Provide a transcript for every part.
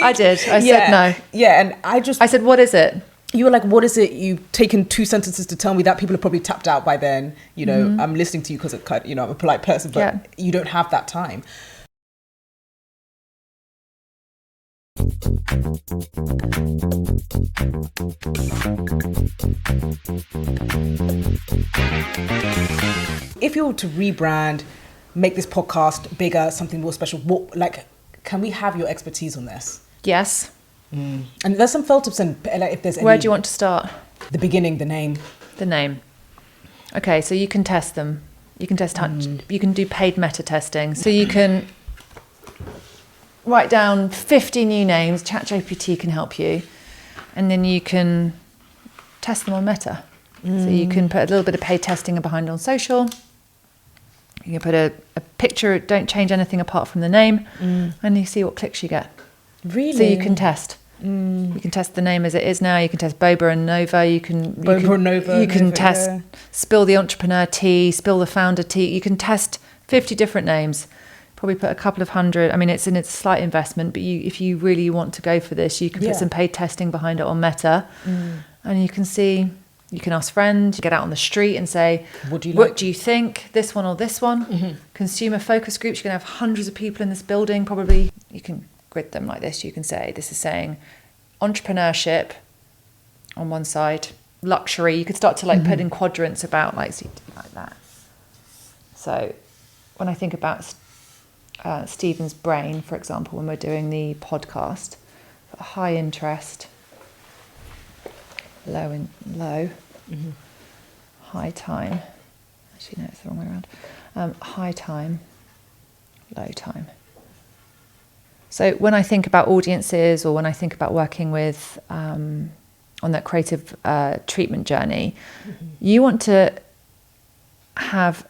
I did. I said no. Yeah, and I said, what is it? You were like, what is it? You've taken 2 sentences to tell me that. People are probably tapped out by then. I'm listening to you because I'm a polite person, but you don't have that time. If you were to rebrand, make this podcast bigger, something more special, can we have your expertise on this? Yes. And there's some filters, and if there's any... Where do you want to start? The beginning, the name. The name. Okay, so you can test them. You can test you can do paid meta testing. So you can write down 50 new names. ChatGPT can help you, and then you can test them on Meta. So you can put a little bit of paid testing behind on social. You can put a picture, don't change anything apart from the name, and you see what clicks you get. Really? So you can test. You can test the name as it is now. You can test Boba and Nova. You can test spill the entrepreneur tea, spill the founder tea. You can test 50 different names. Probably put a couple of hundred. I mean, it's a slight investment, but if you really want to go for this, you can put some paid testing behind it on Meta, and you can see. You can ask friends. You get out on the street and say, "What do you think? This one or this one?" Consumer focus groups. You can have hundreds of people in this building. Probably you can grid them like this. You can say this is saying entrepreneurship on one side, luxury. You could start to put in quadrants about like that. So when I think about Steven's brain, for example, when we're doing the podcast, high interest, low, high time. Actually, no, it's the wrong way around. High time, low time. So when I think about audiences, or when I think about working with on that creative treatment journey, you want to have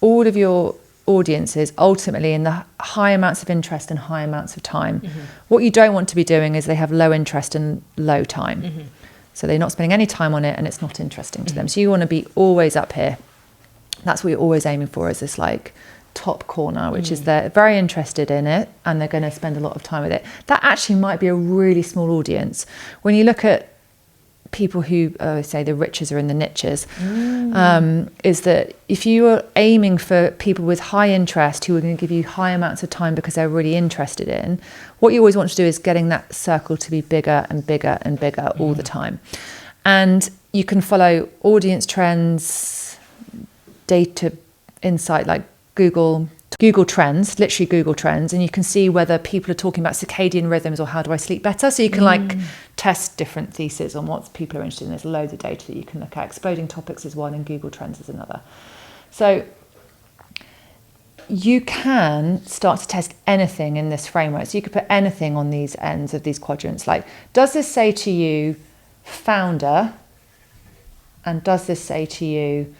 all of your audiences ultimately in the high amounts of interest and high amounts of time. What you don't want to be doing is they have low interest and low time. So they're not spending any time on it and it's not interesting to them. So you want to be always up here. That's what you're always aiming for, is this top corner, which is they're very interested in it and they're going to spend a lot of time with it. That actually might be a really small audience. When you look at people who say the riches are in the niches, is that if you are aiming for people with high interest who are going to give you high amounts of time because they're really interested in, what you always want to do is getting that circle to be bigger and bigger and bigger all the time. And you can follow audience trends, data insight, like Google Trends, literally Google Trends, and you can see whether people are talking about circadian rhythms or how do I sleep better. So you can test different theses on what people are interested in. There's loads of data that you can look at. Exploding topics is one and Google Trends is another. So you can start to test anything in this framework. So you could put anything on these ends of these quadrants. Like, does this say to you founder? And does this say to you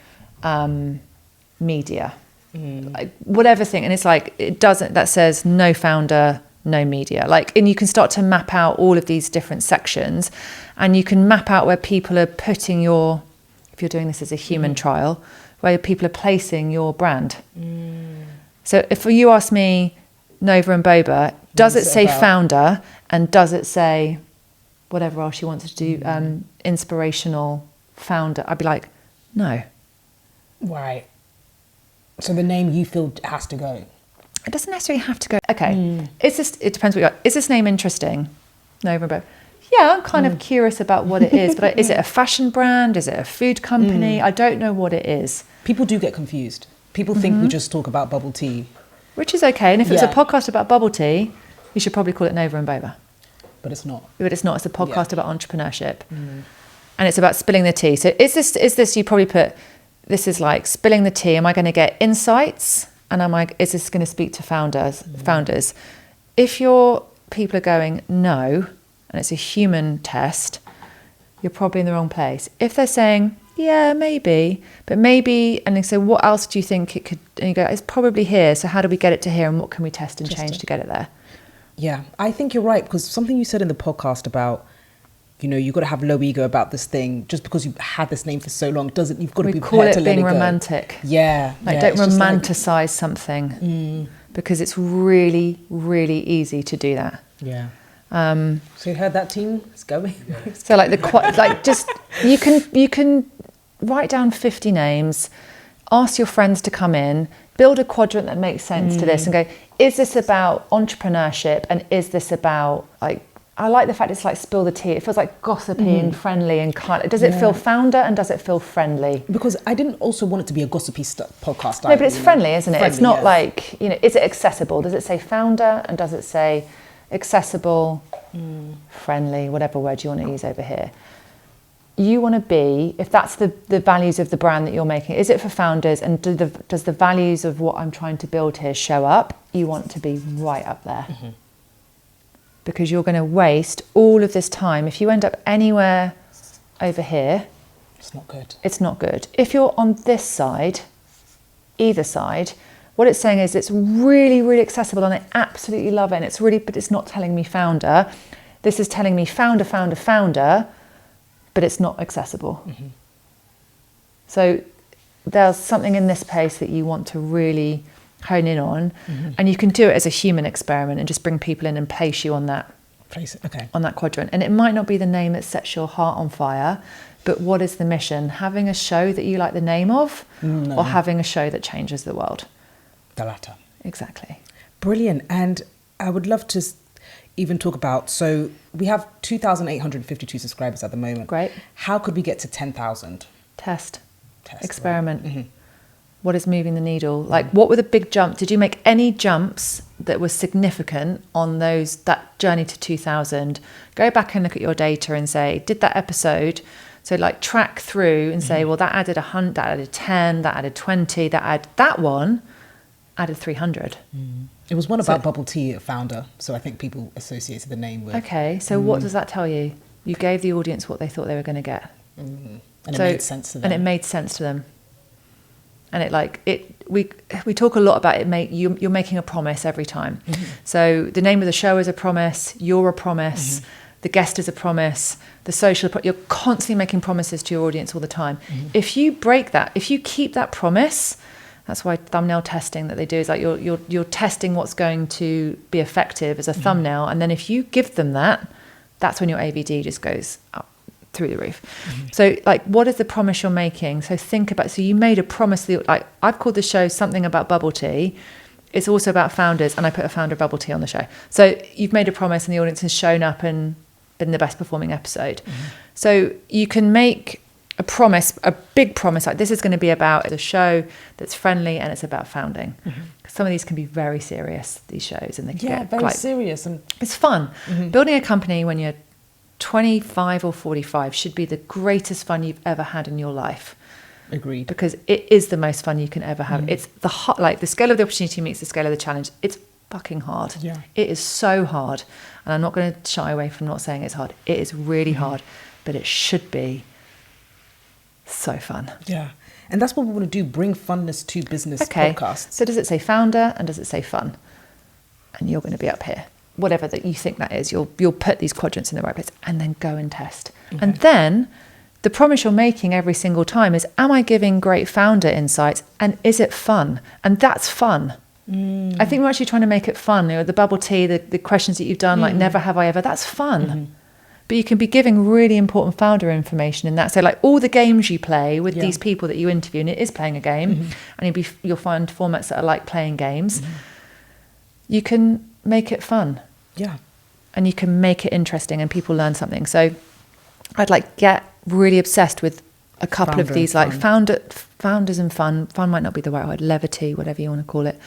media? Like whatever thing, and it's like it doesn't, that says no founder, no media, and you can start to map out all of these different sections, and you can map out where people are putting if you're doing this as a human trial, where people are placing your brand. So if you ask me Nova and Boba, does it say founder, and does it say whatever else you want to do, inspirational founder? I'd be like, no. Right. So the name you feel has to go. It doesn't necessarily have to go. Okay. It depends what you got. Is this name interesting? Nova and Boba. Yeah, I'm kind of curious about what it is, but is it a fashion brand? Is it a food company? I don't know what it is. People do get confused. People think we just talk about bubble tea. Which is okay. And if it's a podcast about bubble tea, you should probably call it Nova and Boba. But it's not. But it's not. It's a podcast about entrepreneurship. And it's about spilling the tea. So is this you probably put, this is like spilling the tea. Am I going to get insights? And is this going to speak to founders? If your people are going, no, and it's a human test, you're probably in the wrong place. If they're saying, yeah, maybe, and they say, what else do you think it could, and you go, it's probably here. So how do we get it to here? And what can we test and change to get it there? Yeah, I think you're right, because something you said in the podcast about, you've got to have low ego about this thing. Just because you've had this name for so long you've got to be prepared to let it go. We call it being romantic. Yeah. Don't romanticize something. because it's really, really easy to do that. Yeah. So you heard that, team? It's going. So like you can write down 50 names, ask your friends to come in, build a quadrant that makes sense to this, and go, is this about entrepreneurship, and is this about, like, I like the fact it's like spill the tea. It feels like gossipy and friendly and kind of, does it feel founder and does it feel friendly? Because I didn't also want it to be a gossipy podcast. No, but it's friendly, isn't it? Friendly, it's not like, is it accessible? Does it say founder and does it say accessible, friendly, whatever word you want to use over here? You want to be, if that's the values of the brand that you're making, is it for founders, and does the values of what I'm trying to build here show up? You want to be right up there. Because you're going to waste all of this time. If you end up anywhere over here, it's not good. It's not good. If you're on this side, either side, what it's saying is it's really, really accessible and I absolutely love it. And but it's not telling me founder. This is telling me founder, but it's not accessible. So there's something in this place that you want to really hone in on, and you can do it as a human experiment and just bring people in and place you on that on that quadrant. And it might not be the name that sets your heart on fire, but what is the mission? Having a show that you like the name of, or having a show that changes the world? The latter. Exactly. Brilliant. And I would love to even talk about, so we have 2,852 subscribers at the moment. Great. How could we get to 10,000? Test. Experiment. Right. What is moving the needle? Like, what were the big jumps? Did you make any jumps that were significant on that journey to 2,000? Go back and look at your data and say, did that episode? So like track through and say, well, that added 100, that added 10, that added 20, that one added 300. It was one about bubble tea founder, so I think people associated the name with. Okay, so what does that tell you? You gave the audience what they thought they were going to get, and it made sense to them. And it made sense to them. And we talk a lot about it. You're making a promise every time. So the name of the show is a promise. You're a promise. The guest is a promise. The social. You're constantly making promises to your audience all the time. If you break that, if you keep that promise, that's why thumbnail testing that they do is like you're testing what's going to be effective as a thumbnail, and then if you give them that, that's when your ABD just goes up through the roof. So like, what is the promise you're making? So think about, so you made a promise that, like, I've called the show something about bubble tea. It's also about founders, and I put a founder of bubble tea on the show. So you've made a promise and the audience has shown up and been the best performing episode. So you can make a promise, a big promise, like this is going to be about a show that's friendly and it's about founding. Some of these can be very serious, these shows, and they can get very serious, and it's fun. Building a company when you're 25 or 45 should be the greatest fun you've ever had in your life. Agreed. Because it is the most fun you can ever have. It's the scale of the opportunity meets the scale of the challenge. It's fucking hard. It is so hard, and I'm not going to shy away from not saying it's hard. It is really hard, but it should be so fun. And that's what we want to do, bring funness to business podcasts. So does it say founder and does it say fun? And you're going to be up here. Whatever that you think that is, you'll put these quadrants in the right place and then go and test. And then the promise you're making every single time is, am I giving great founder insights, and is it fun? And that's fun. I think we're actually trying to make it fun. The bubble tea, the questions that you've done, like never have I ever, that's fun. But you can be giving really important founder information in that. So like all the games you play with these people that you interview, and it is playing a game, and you'll find formats that are like playing games. You can make it fun. And you can make it interesting and people learn something. So I'd get really obsessed with a couple of these, like founders and fun. Fun might not be the right word, levity, whatever you want to call it.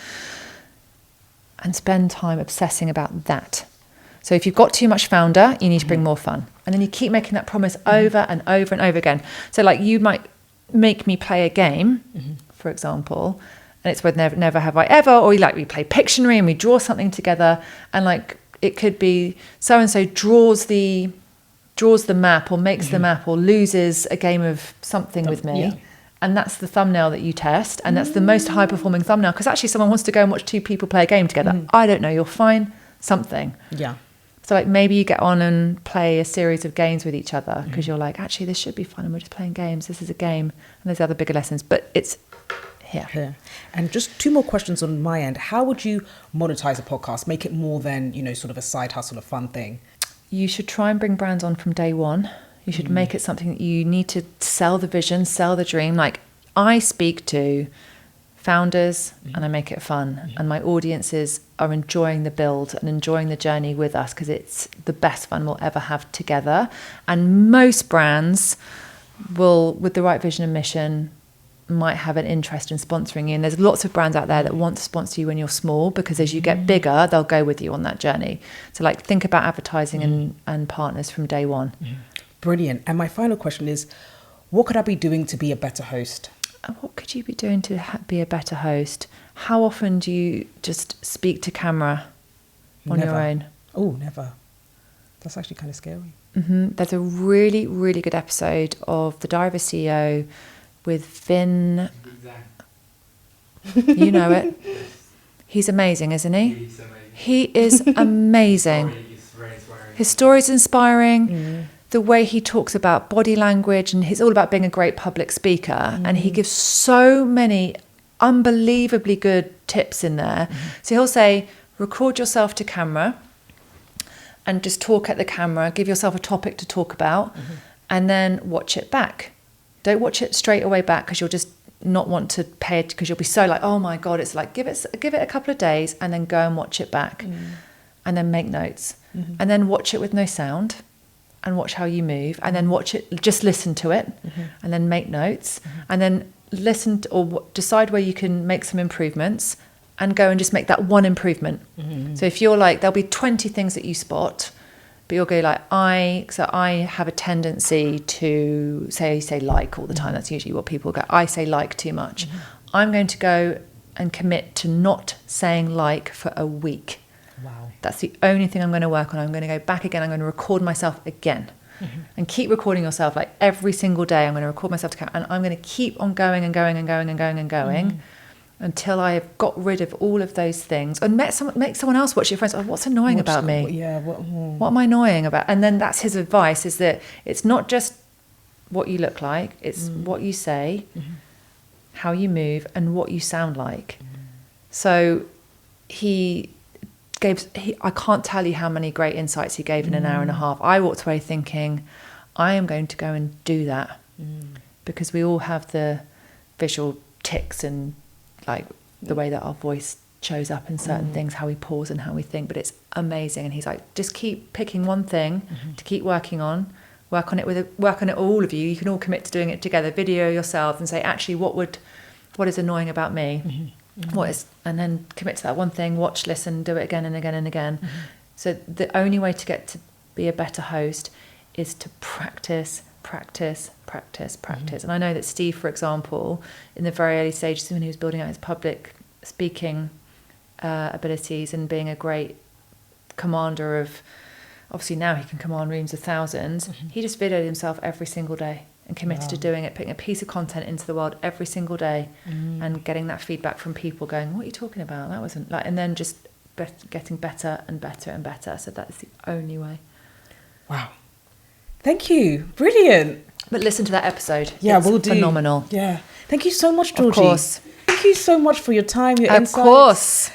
And spend time obsessing about that. So if you've got too much founder, you need to bring more fun. And then you keep making that promise over and over and over again. So like you might make me play a game, for example, and it's with never have I ever, or we play Pictionary and we draw something together, and like it could be so-and-so draws the map or makes the map or loses a game of something with me. And that's the thumbnail that you test. And that's the most high performing thumbnail, because actually someone wants to go and watch two people play a game together. I don't know, you'll find something. So like maybe you get on and play a series of games with each other because you're like, actually this should be fun and we're just playing games. This is a game, and there's other bigger lessons. But it's here. And just 2 more questions on my end. How would you monetize a podcast? Make it more than, sort of a side hustle, a fun thing. You should try and bring brands on from day one. You should make it something that you need to sell the vision, sell the dream. Like, I speak to founders and I make it fun, and my audiences are enjoying the build and enjoying the journey with us because it's the best fun we'll ever have together. And most brands will, with the right vision and mission, might have an interest in sponsoring you. And there's lots of brands out there that want to sponsor you when you're small, because as you get bigger, they'll go with you on that journey. So like, think about advertising and partners from day one. Brilliant. And my final question is, what could I be doing to be a better host? What could you be doing to be a better host? How often do you just speak to camera on your own? Oh, never. That's actually kind of scary. There's a really, really good episode of The Diary of a CEO with Vin. You know it. He's amazing, isn't he? He's amazing. He is amazing. His story is inspiring. The way he talks about body language, and he's all about being a great public speaker. And he gives so many unbelievably good tips in there. So he'll say, record yourself to camera and just talk at the camera, give yourself a topic to talk about, and then watch it back. Don't watch it straight away back, because you'll just not want to pay it, because you'll be so like, oh my God, it's like, give it a couple of days and then go and watch it back and then make notes and then watch it with no sound and watch how you move, and then watch it, just listen to it and then make notes and then listen to, or decide where you can make some improvements and go and just make that one improvement. So if you're like, there'll be 20 things that you spot, but you'll go like, I have a tendency to say like all the time. That's usually what people go, I say like too much. I'm going to go and commit to not saying like for a week. Wow. That's the only thing I'm going to work on. I'm going to go back again. I'm going to record myself again and keep recording yourself. Like every single day, I'm going to record myself to camera, and I'm going to keep on going and going and going and going and going until I have got rid of all of those things and make someone else watch your friends. Oh, what's annoying about me? Yeah. What am I annoying about? And then that's his advice, is that it's not just what you look like, it's what you say, how you move, and what you sound like. So I can't tell you how many great insights he gave in an hour and a half. I walked away thinking, I am going to go and do that, because we all have the visual tics and like the way that our voice shows up in certain things, how we pause and how we think, but it's amazing. And he's like, just keep picking one thing to keep working on, work on it all of you. You can all commit to doing it together, video yourselves and say, actually, what is annoying about me? And then commit to that one thing, watch, listen, do it again and again and again. So the only way to get to be a better host is to practice. And I know that Steve, for example, in the very early stages when he was building out his public speaking abilities and being a great commander of, obviously now he can command rooms of thousands, he just videoed himself every single day and committed to doing it, putting a piece of content into the world every single day and getting that feedback from people going, what are you talking about? That wasn't like, and then just getting better and better and better. So that's the only way. Wow. Thank you. Brilliant. But listen to that episode. Yeah, it's we'll do. Phenomenal. Yeah. Thank you so much, Georgie. Of course. Thank you so much for your time, your insights. Of course.